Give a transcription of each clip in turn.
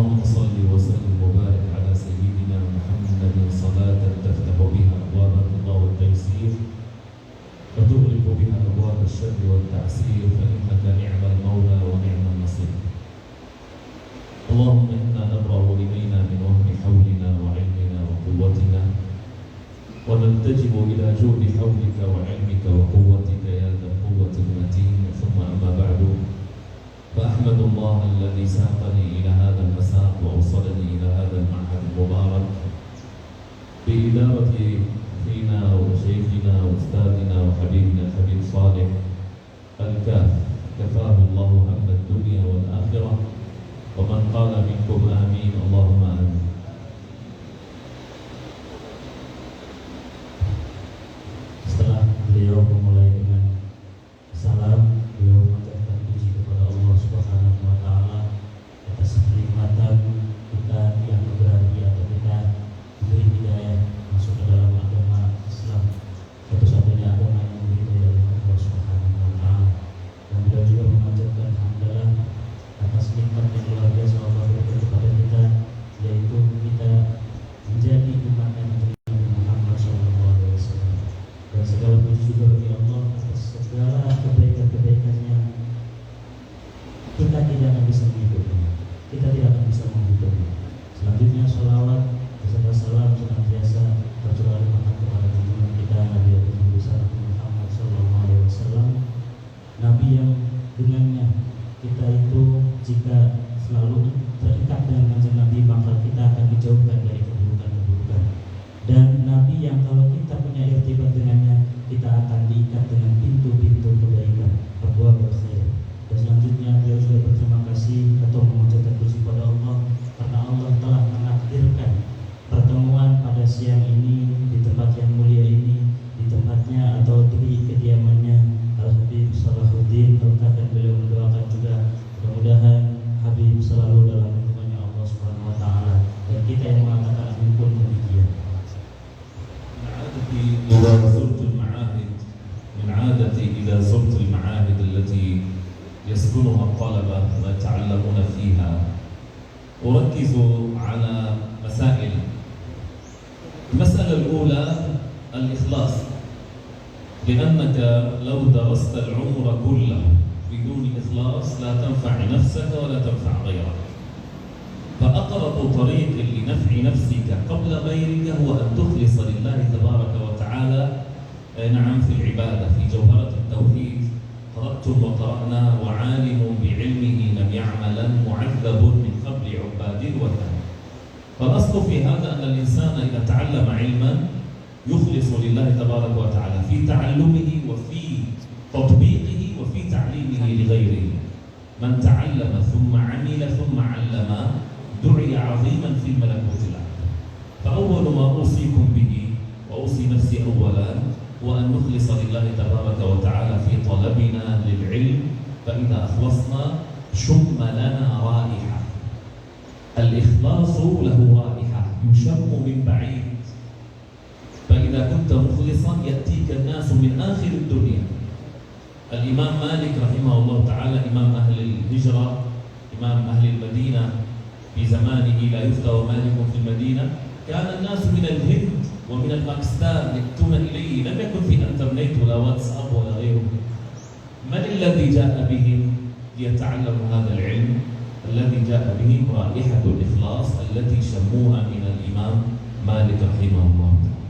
اللهم صل وسلم وبارك على سيدنا محمد صلاة تفتح بها أبواب الرضا والتيسير وتغلق بها أبواب الشر والتعسير، فإنك نعم المولى ونعم النصير. اللهم إنا نبرأ إلينا من وهم حولنا وعلمنا وقوتنا، ونلتجئ إلى جود حولك وعلمك وقوتك يا ذا القوة المتين. ثم أما بعد، فأحمد الله الذي ساقني إلى هذا المساء وأوصلني إلى هذا المعهد المبارك بإدارة فينا وشيخنا وأستاذنا وحبيبنا الحبيب صالح الكاف، كفاه الله هم الدنيا والآخرة، ومن قال منكم آمين اللهم آمين. Setelah beliau memulai dengan salam, beliau mengucapkan puji kepada Allah Subhanahu wa taala atas kenikmatan kita yang berbahagia atau kita diberi hidayah masuk ke dalam agama Islam, satu-satunya agama yang diberi hidayah oleh Allah Subhanahu wa taala. Dan beliau juga mengucapkan hamdalah atas nikmat yang luar biasa Allah berikan kepada kita, yaitu kita menjadi umat Nabi Muhammad SAW. Dan segala puji juga bagi Allah atas segala kebaikan-kebaikannya. Kita tidak akan bisa menghitungnya, kita tidak akan bisa menghitungnya. Selanjutnya salawat beserta salam senantiasa tercurah limpahkan kepada junjungan kita Nabi besar Muhammad SAW, Nabi yang dengannya kita itu jika selalu terikat dengan kanjeng Nabi, maka kita akan dijauhkan dari keburukan-keburukan. Dan Nabi yang kalau kita punya irtibat dengannya, kita akan diikat dengan pintu-pintu kebaikan, abwaab khair. Dan selanjutnya beliau juga berterima kasih atau mengucapkan puji kepada Allah karena Allah telah menakdirkan pertemuan pada siang ini di tempat yang mulia ini, di tempatnya atau di kediamannya Al-Habib Salahuddin Al-Kaf, dan beliau mendoakan juga mudah-mudahan Habib selalu dalam lindungannya Allah Subhanahu wa taala, dan kita yang mengatakan amin pun demikian. من عادتي إذا زرت المعاهد التي يسكنها الطلبة ويتعلمون فيها أركز على مسائل. المسألة الأولى الإخلاص، لأنك لو درست العمر كله بدون إخلاص لا تنفع نفسك ولا تنفع غيرك. فأقرب طريق لنفع نفسك قبل غيرك هو أن تخلص لله تبارك وتعالى نعم في العبادة. في جوهرة التوحيد قرأتم وقرأنا وعالم بعلمه لم يعملا معذب من قبل عباد الوثن. فالأصل في هذا أن الإنسان إذا تعلم علما يخلص لله تبارك وتعالى في تعلمه وفي تطبيقه وفي تعليمه لغيره. من تعلم ثم عمل ثم علم دعي عظيما في الملكوت الأعلى. فأول ما أوصيكم به وأوصي نفسي أولا وأن نخلص لله تبارك وتعالى في طلبنا للعلم، فإذا أخلصنا شم لنا رائحة. الإخلاص له رائحة يشم من بعيد، فإذا كنت مخلصا يأتيك الناس من آخر الدنيا. الإمام مالك رحمه الله تعالى إمام أهل الهجرة، إمام أهل المدينة في زمانه لا يفتى مالك في المدينة، كان الناس من الهند ومن الباكستان يأتون إليه، لم يكن في إنترنت ولا واتساب ولا غيره. من الذي جاء بهم ليتعلموا هذا العلم؟ الذي جاء بهم رائحة الإخلاص التي شموها من الإمام مالك رحمه الله تعالى.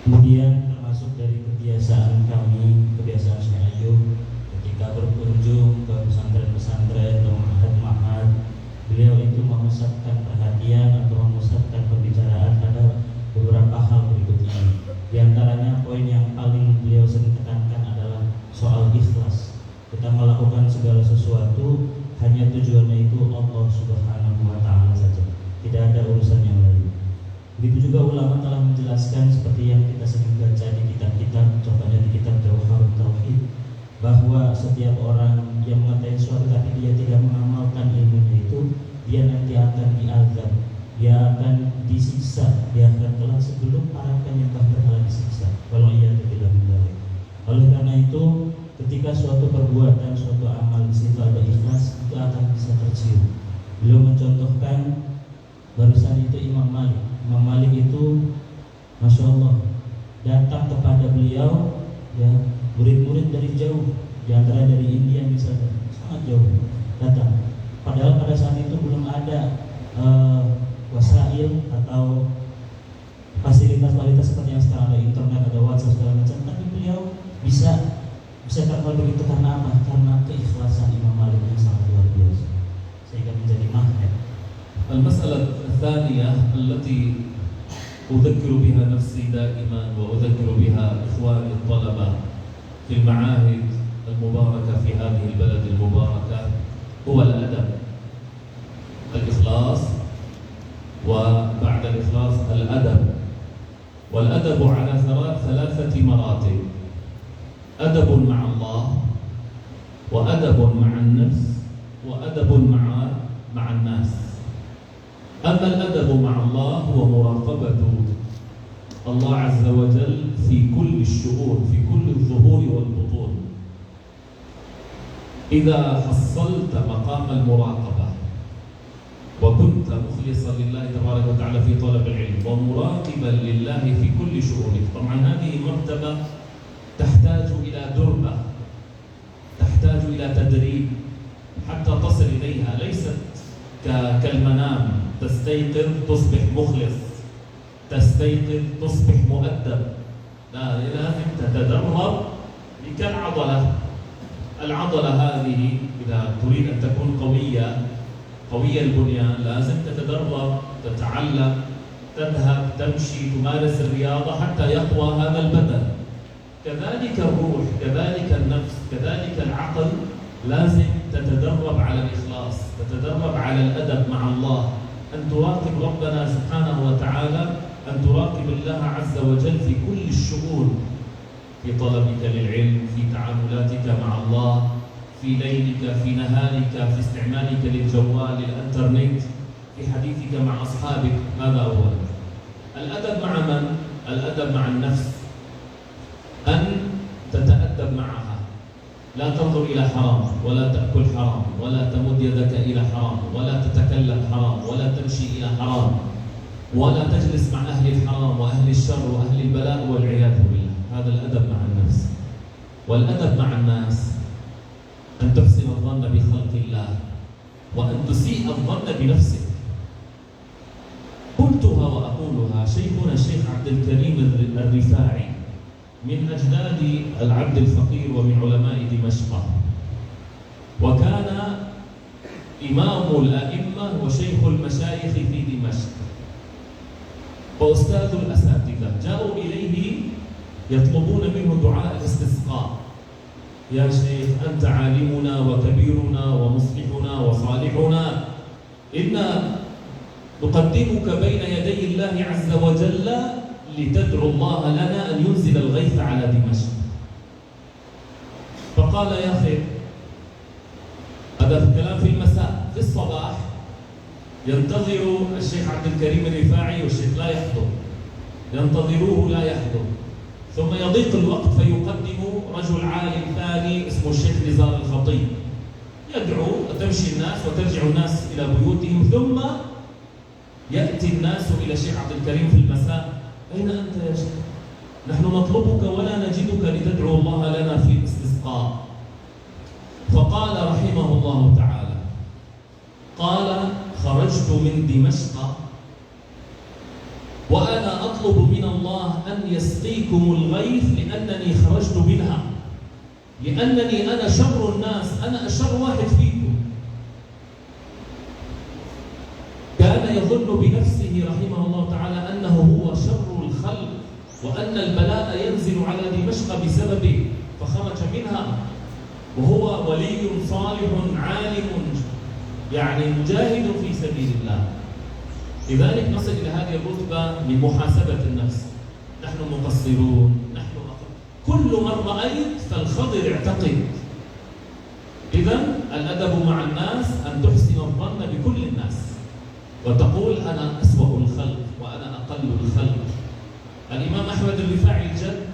Kemudian termasuk dari kebiasaan kami, kebiasaan Syekh Ayub ketika berkunjung ke pesantren-pesantren atau ma'had-ma'had, beliau itu memusatkan perhatian atau memusatkan pembicaraan pada beberapa hal berikut ini. Di antaranya poin yang paling beliau sering tekankan adalah soal ikhlas. Kita melakukan segala sesuatu hanya tujuannya itu Allah Subhanahu wa taala saja, tidak ada urusan yang lain. Begitu juga ulama telah menjelaskan seperti yang kita sering baca di kitab-kitab, contohnya di kitab Jauharut Tauhid, bahwa setiap orang yang mengetahui sesuatu tapi dia tidak mengamalkan ilmunya itu, dia nanti akan diazab, dia akan disiksa, dia akan kelak sebelum para penyembah berhala disiksa. Kalau ia tidak mendalik. Oleh karena itu, ketika suatu perbuatan, suatu amal di situ ada ikhlas, itu akan bisa tercium. Beliau mencontohkan barusan itu Imam Malik. Imam Malik itu Masya Allah datang kepada beliau ya murid-murid dari jauh, di antara dari India misalnya, sangat jauh datang. Padahal pada saat itu belum ada wasail atau fasilitas-fasilitas seperti yang sekarang, ada internet, ada WhatsApp segala macam. Tapi beliau bisa terkenal begitu karena apa? Karena keikhlasan Imam Malik yang sangat luar biasa, sehingga menjadi magnet. المسألة الثانية التي أذكر بها نفسي دائما وأذكر بها إخواني الطلبة في المعاهد المباركة في هذه البلد المباركة هو الأدب. الإخلاص، وبعد الإخلاص الأدب. والأدب على ثلاثة مراتب: أدب مع الله، وأدب مع النفس، وأدب مع الناس. أما الأدب مع الله هو مراقبة الله عز وجل في كل الشؤون، في كل الظهور والبطون. إذا حصلت مقام المراقبة وكنت مخلصا لله تبارك وتعالى في طلب العلم ومراقبا لله في كل شؤونك، طبعا هذه مرتبة تحتاج إلى دربة، تحتاج إلى تدريب حتى تصل إليها. ليست كالمنام، تستيقظ تصبح مخلص، تستيقظ تصبح مؤدب. لا، لازم تتدرب. العضلة هذه إذا تريد أن تكون قوية البنيان لازم تتدرب، تتعلم، تذهب، تمشي، تمارس الرياضة حتى يقوى هذا البدن. كذلك الروح، كذلك النفس، كذلك العقل لازم تتدرب على الإخلاص، تتدرب على الأدب مع الله، أن تراقب ربنا سبحانه وتعالى، أن تراقب الله عز وجل في كل الشؤون، في طلبك للعلم، في تعاملاتك مع الله، في ليلك، في نهارك، في استعمالك للجوال، للإنترنت، في حديثك مع أصحابك. هذا أولا. الأدب مع من؟ الأدب مع النفس، أن تتأدب معها، لا تنظر إلى حرام، ولا تأكل حرام، ولا تمد يدك إلى حرام، ولا تتكلم حرام، ولا تمشي إلى حرام، ولا تجلس مع أهل الحرام وأهل الشر وأهل البلاء والعياذ بالله. هذا الأدب مع النفس. والأدب مع الناس أن تحسن الظن بخلق الله، وأن تسيء الظن بنفسك. قلتها وأقولها، شيخنا الشيخ عبد الكريم الرفاعي من أجداد العبد الفقير ومن علماء دمشق، وكان إمام الأئمة وشيخ المشايخ في دمشق وأستاذ الأساتذة. جاءوا إليه يطلبون منه دعاء الاستسقاء: يا شيخ أنت عالمنا وكبيرنا ومصلحنا وصالحنا، إنا نقدمك بين يدي الله عز وجل لتدعو الله لنا أن ينزل الغيث على دمشق. فقال: يا أخي، هذا الكلام في المساء. في الصباح ينتظر الشيخ عبد الكريم الرفاعي والشيخ لا يحضر، ينتظروه لا يحضر، ثم يضيق الوقت فيقدم رجل عالم ثاني اسمه الشيخ نزار الخطيب، يدعو وتمشي الناس وترجع الناس إلى بيوتهم، ثم يأتي الناس إلى الشيخ عبد الكريم في المساء: أين أنت يا شيخ؟ نحن نطلبك ولا نجدك لتدعو الله لنا في الاستسقاء. فقال رحمه الله تعالى، قال: خرجت من دمشق وأنا أطلب من الله أن يسقيكم الغيث لأنني خرجت منها، لأنني أنا شر الناس، أنا أشر واحد فيكم. كان يظن بنفسه رحمه الله تعالى أنه هو شر الخلق، وأن البلاء ينزل على دمشق بسببه، فخرج منها وهو ولي صالح عالم، يعني مجاهد في سبيل الله. لذلك نصل إلى هذه الرتبة من محاسبة النفس. نحن مقصرون، نحن كل من رأيت فالخضر اعتقد. إذن الأدب مع الناس أن تحسن الظن بكل الناس، وتقول أنا أسوأ الخلق وأنا أقل الخلق. الإمام أحمد الرفاعي الجد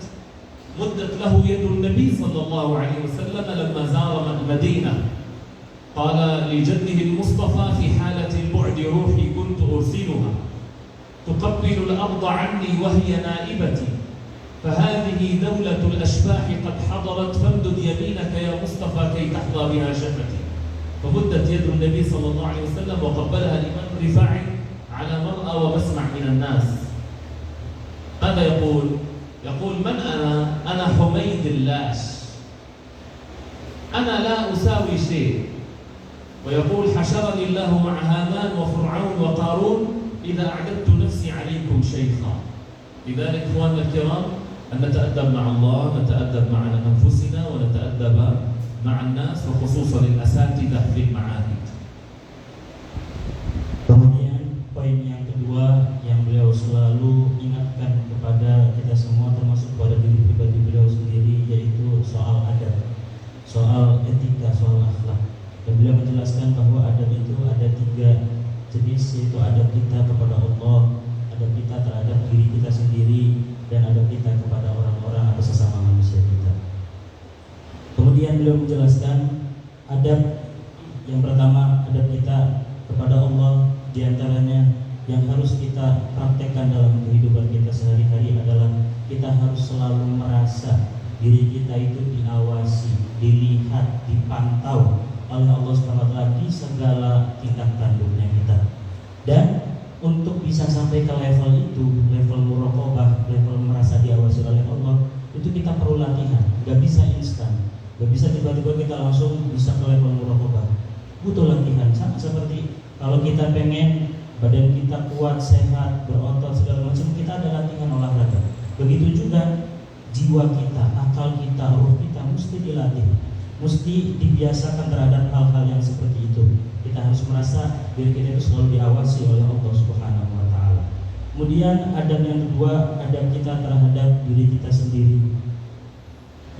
مدت له يد النبي صلى الله عليه وسلم لما زار المدينة، قال لجده المصطفى في حالة البعد روحي كنت أرسلها تقبل الأرض عني وهي نائبتي فهذه دولة الأشباح قد حضرت فامدد يمينك يا مصطفى كي تحظى بها شفتي. فمدت يد النبي صلى الله عليه وسلم وقبلها الإمام الرفاعي على مرأى ومسمع من الناس. ماذا يقول؟ يقول من أنا؟ أنا حميد اللاش، أنا لا أساوي شيء. ويقول حشرني الله مع هامان وفرعون وقارون إذا أعددت نفسي عليكم شيخا. لذلك إخواننا الكرام أن نتأدب مع الله، نتأدب مع أنفسنا، ونتأدب مع الناس وخصوصا الأساتذة في المعاهد. Kemudian poin yang kedua yang beliau selalu ingatkan kepada kita semua, termasuk kepada diri pribadi beliau sendiri, yaitu soal adab, soal etika, soal akhlak. Dan beliau menjelaskan bahwa adab itu ada 3 jenis, yaitu adab kita kepada Allah, adab kita terhadap diri kita sendiri, dan adab kita kepada orang-orang atau sesama manusia kita. Kemudian beliau menjelaskan adab yang pertama, adab kita kepada Allah, diantaranya yang harus kita praktekkan dalam kehidupan kita sehari-hari adalah kita harus selalu merasa diri kita itu diawasi, dilihat, dipantau oleh Allah SWT di segala tingkat tanduknya kita. Dan untuk bisa sampai ke level itu, level muraqabah, level merasa diawasi oleh Allah, itu kita perlu latihan, gak bisa instan, gak bisa tiba-tiba kita langsung bisa ke level muraqabah. Butuh latihan, sama seperti kalau kita pengen badan kita kuat, sehat, berotot segala macam, kita ada latihan olahraga. Begitu juga jiwa kita, akal kita, ruh kita mesti dilatih, mesti dibiasakan terhadap hal-hal yang seperti itu. Kita harus merasa diri kita itu selalu diawasi oleh Allah Subhanahu wa Ta'ala. Kemudian adab yang kedua, adab kita terhadap diri kita sendiri,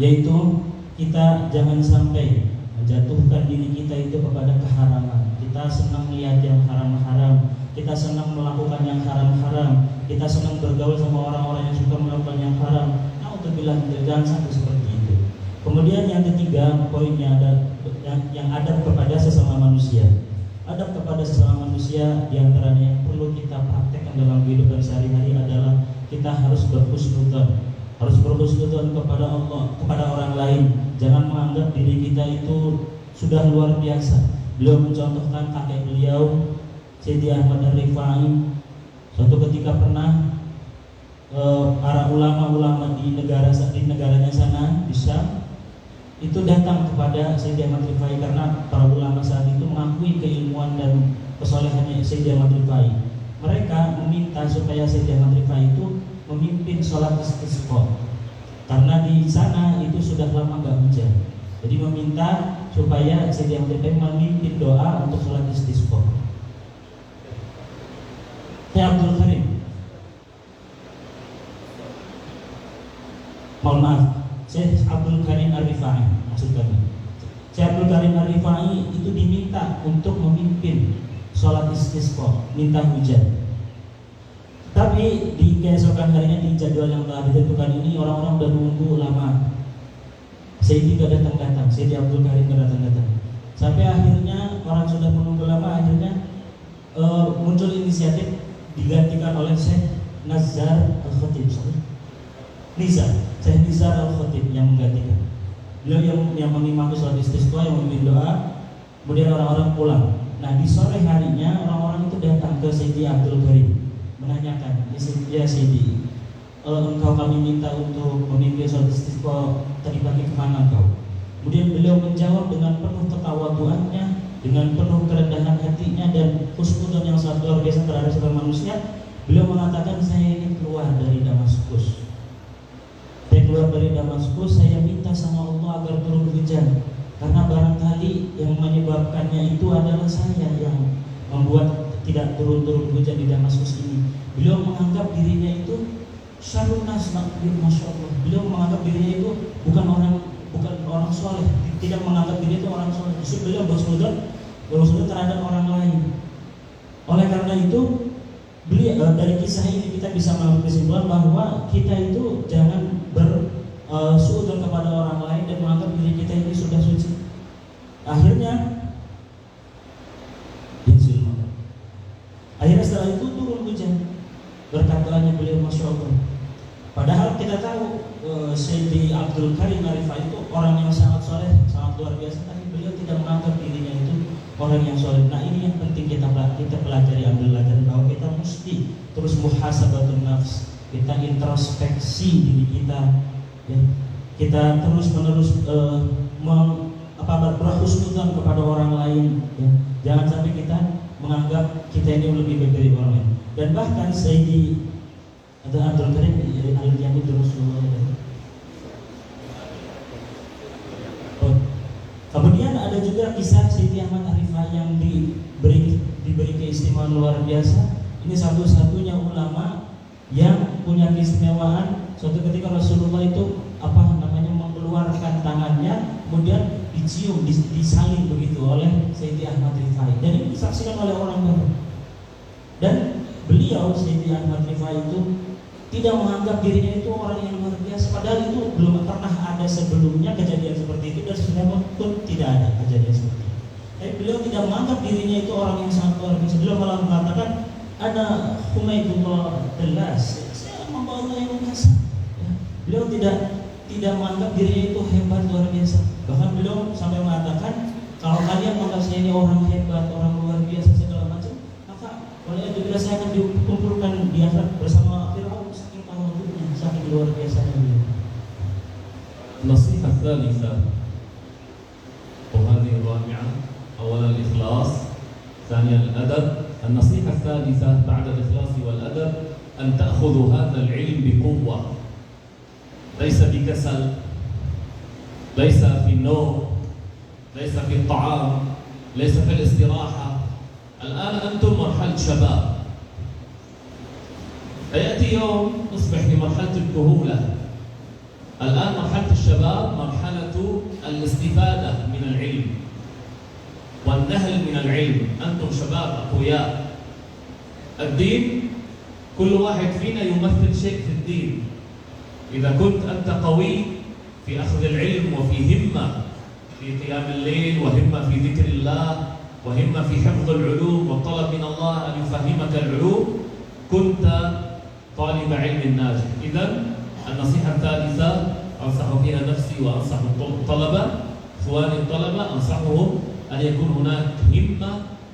yaitu kita jangan sampai menjatuhkan diri kita itu kepada keharaman. Kita senang melihat yang haram-haram, kita senang melakukan yang haram-haram, kita senang bergaul sama orang-orang yang suka melakukan yang haram. Na'udzubillah, jangan sampai seperti itu. Kemudian yang ketiga, poinnya ada yang adab kepada sesama manusia. Adab kepada sesama manusia diantaranya yang perlu kita praktekkan dalam kehidupan sehari-hari adalah kita harus berhusnudzon, harus berhusnudzon kepada Allah, kepada orang lain. Jangan menganggap diri kita itu sudah luar biasa. Beliau mencontohkan kakek beliau, Sayyidi Ahmad Ar-Rifai. Suatu ketika pernah para ulama-ulama di negaranya sana, di Syam, itu datang kepada Sayyidi Ahmad Rifai karena para ulama saat itu mengakui keilmuan dan kesolehannya Sayyidi Ahmad Rifai. Mereka meminta supaya Sayyidi Ahmad Rifai itu memimpin sholat istisqa, karena di sana itu sudah lama gak hujan. Jadi meminta supaya Sayyidi Ahmad Rifai memimpin doa untuk sholat istisqa. Syekh Abdul Karim, mohon maaf, Syekh Abdul Karim Ar-Rifai, maksud kami Syekh Abdul Karim Ar-Rifai itu diminta untuk memimpin sholat istisqa, minta hujan. Tapi di keesokan harinya, di jadwal yang telah ditentukan ini, orang-orang udah nunggu lama. Sayyidi gak datang-datang, Sayyidi Abdul Karim gak datang-datang. Sampai akhirnya orang sudah menunggu lama, akhirnya muncul inisiatif digantikan oleh Syekh Nazar Al-Khatib. Syekh Nizar Al-Khatib yang menggantikan. Beliau yang mengimami sholat istisqa, yang memimpin doa. Kemudian orang-orang pulang. Nah, di sore harinya orang-orang itu datang ke Sayyidi Abdul Karim menanyakan, ya Sayyidi, engkau kami minta untuk memimpin sholat istisqa, tadi pagi kemana engkau? Kemudian beliau menjawab dengan penuh ketawaduannya, dengan penuh kerendahan hatinya dan husnudzon yang sangat luar biasa terhadap sesama manusia. Beliau mengatakan, saya ini keluar dari Damaskus. Saya keluar dari Damaskus, saya minta sama Allah agar turun hujan, karena barangkali yang menyebabkannya itu adalah saya yang membuat tidak turun hujan di Damaskus ini. Beliau menganggap dirinya itu syarrun nas, masya Allah. Beliau menganggap dirinya itu bukan orang soleh, tidak menganggap dirinya itu orang soleh. Justru beliau berhusnudzon terhadap orang lain. Oleh karena itu, dari kisah ini kita bisa mengambil kesimpulan bahwa kita itu jangan bersuudzon kepada orang lain dan menganggap diri kita ini sudah suci. Akhirnya Sayyidi Abdul Karim Arifai itu orang yang sangat soleh, sangat luar biasa, tapi beliau tidak menganggap dirinya itu orang yang soleh. Nah ini yang penting kita pelajari, ambil pelajaran bahwa kita mesti terus muhasabatun nafs, kita introspeksi diri kita, ya. Kita terus menerus berhusnudzon kepada orang lain, ya. Jangan sampai kita menganggap kita ini lebih baik dari orang lain. Dan bahkan Sayyidi Abdul Karim al-Yahud Rasulullah. Kemudian ada juga kisah Siti Ahmad Arifah yang diberi keistimewaan luar biasa. Ini satu-satunya ulama yang punya keistimewaan. Suatu ketika Rasulullah itu mengeluarkan tangannya, kemudian dicium, disalin begitu oleh Siti Ahmad Rifai. Dan ini disaksikan oleh orang banyak. Dan beliau Siti Ahmad Rifai itu tidak menganggap dirinya itu orang yang luar biasa, padahal itu belum pernah ada sebelumnya kejadian seperti itu, dan sebenarnya pun tidak ada kejadian seperti itu. Tapi beliau tidak menganggap dirinya itu orang yang sangat luar biasa. Beliau malah mengatakan ada Humaydullah Delas, saya membawa Allah yang biasa. Ya. Beliau tidak menganggap dirinya itu hebat luar biasa. Bahkan beliau sampai mengatakan, kalau kalian menganggap saya ini orang hebat, orang luar biasa segala macam, maka oleh itu bila saya akan dikumpulkan di akhirat bersama Fir'aun, saking tawadhu'nya, saking luar biasanya beliau. النصيحة الثالثة وهذه الرابعة، أولا الإخلاص، ثانيا الأدب. النصيحة الثالثة بعد الإخلاص والأدب أن تأخذوا هذا العلم بقوة، ليس بكسل، ليس في النوم، ليس في الطعام، ليس في الاستراحة. الآن أنتم مرحلة شباب، فيأتي يوم نصبح في مرحلة الكهولة. الآن مرحلة الشباب مرحلة الاستفادة من العلم والنهل من العلم. أنتم شباب أقوياء. الدين كل واحد فينا يمثل شيء في الدين. إذا كنت أنت قوي في أخذ العلم وفي همة في قيام الليل، وهمة في ذكر الله، وهمة في حفظ العلوم والطلب من الله أن يفهمك العلوم، كنت طالب علم ناجح. إذن النصيحة الثالثة أنصح فيها نفسي وأنصح الطلبة، إخواني الطلبة، أنصحهم أن يكون هناك همة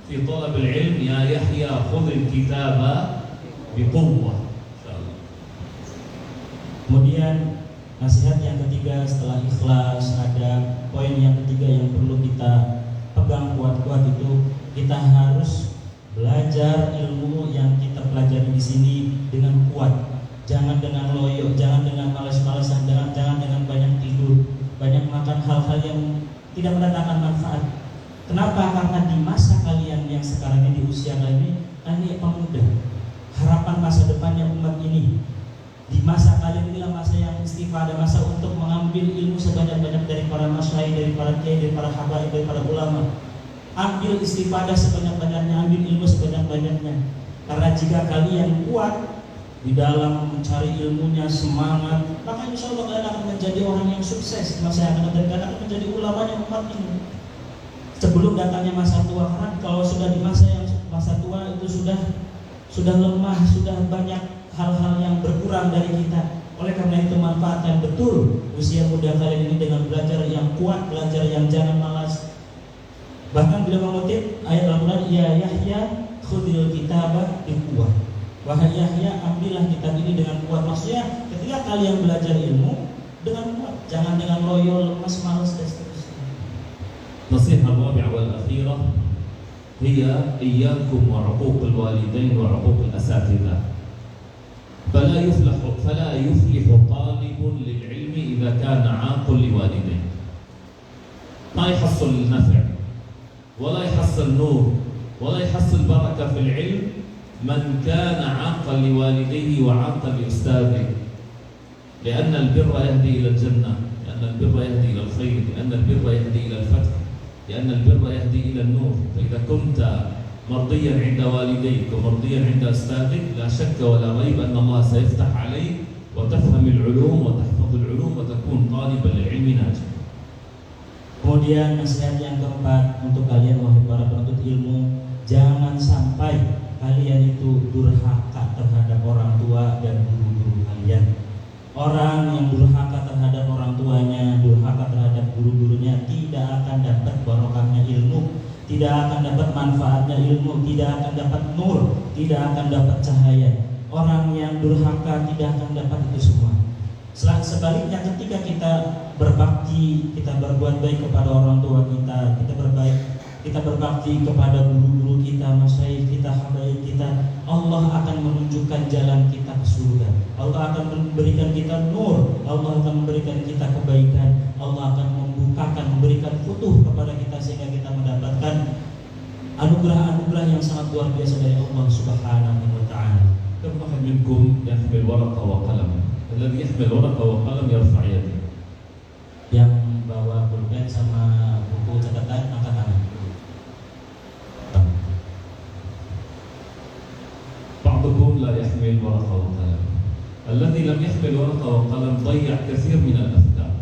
في طلب العلم. يا يحيى خذ الكتاب بقوة. Kemudian nasihat yang ketiga setelah ikhlas, ada poin yang ketiga yang perlu kita pegang kuat-kuat, itu kita harus belajar ilmu yang kita pelajari di sini dengan kuat. Jangan dengan loyo, jangan dengan malas-malasan, jangan dengan banyak tidur, banyak makan hal-hal yang tidak mendatangkan manfaat. Kenapa? Karena di masa kalian yang sekarang ini, di usia kalian ini pemuda, harapan masa depannya umat ini. Di masa kalian inilah masa yang istifadah, masa untuk mengambil ilmu sebanyak-banyak dari para masyayikh, dari para kiai, dari para habaib, dari para ulama. Ambil istifadah sebanyak-banyaknya, ambil ilmu sebanyak-banyaknya. Karena jika kalian kuat di dalam mencari ilmunya, semangat, maka insya Allah kalian akan menjadi orang yang sukses di masa yang akan datang. Kalian akan menjadi ulamanya umat ini sebelum datangnya masa tua. Karena kalau sudah di masa tua itu sudah lemah, sudah banyak hal-hal yang berkurang dari kita. Oleh karena itu manfaatkan betul usia muda kalian ini dengan belajar yang kuat, belajar yang jangan malas. Bahkan beliau mengutip ayat Al-Quran, ya Yahya khudil kitabah biquwwah. Wahai Yahya, ambillah kitab ini dengan kuat. Maksudnya ketika kalian belajar ilmu dengan kuat, jangan dengan loyo, lemas, malas dan seterusnya. النصيحة الرابعة والأخيرة هي إياكم وعقوق الوالدين وعقوق الأساتذة. فلا يفلح طالب للعلم إذا كان عاق لوالديه. ما يحصل النفع ولا يحصل نور ولا يحصل بركة في العلم من كان عاقا لوالديه وعاقا لأستاذه. لأن البر يهدي إلى الجنة، لأن البر يهدي إلى الخير، لأن البر يهدي إلى الفتح، لأن البر يهدي إلى النور. فإذا كنت مرضيا عند والديك ومرضيا عند أستاذك، لا شك ولا ريب أن الله سيفتح عليك وتفهم العلوم وتحفظ العلوم وتكون طالبا للعلم ناجحا. Kemudian nasihat yang keempat untuk kalian wahai para penuntut ilmu, jangan sampai kalian itu durhaka terhadap orang tua dan guru-guru kalian. Orang yang durhaka terhadap dapat barokahnya ilmu, tidak akan dapat manfaatnya ilmu, tidak akan dapat nur, tidak akan dapat cahaya. Orang yang durhaka tidak akan dapat itu semua. Sebaliknya ketika kita berbakti, kita berbuat baik kepada orang tua kita, kita berbakti kepada guru-guru kita, masyayikh kita, habaib kita, Allah akan menunjukkan jalan kita ke surga. Allah akan memberikan kita nur, Allah akan memberikan kita kebaikan, Allah akan memberikan futuh kepada kita sehingga kita mendapatkan anugerah-anugerah yang sangat luar biasa dari Allah Subhanahu wa taala. كم واحد منكم يحمل ورقة وقلم؟ الذي يحمل ورقة وقلم يرفع يده. Yang bawa pulpen sama buku catatan angkat tangan. بعضكم لا يحمل ورقة وقلم. الذي لم يحمل ورقة وقلم ضيع كثير من الأفكار.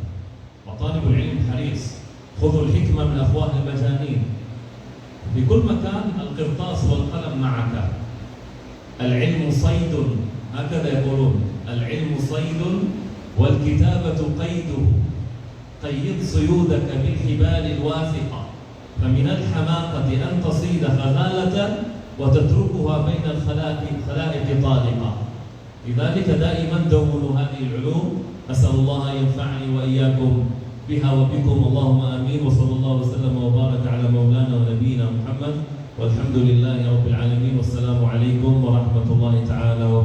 وطالب العلم حريص. خذوا الحكمة من أفواه المجانين. في كل مكان القرطاس والقلم معك. العلم صيد، هكذا يقولون، العلم صيد والكتابة قيده. قيد صيودك بالحبال الواثقة، فمن الحماقة أن تصيد خذالة وتتركها بين الخلائق طالقة. لذلك دائما دونوا هذه العلوم. أسأل الله أن ينفعني وإياكم بها وبكم، اللهم آمين. وصلى الله وسلم وبارك على مولانا ونبينا محمد، والحمد لله رب العالمين، والسلام عليكم ورحمة الله تعالى وبركاته.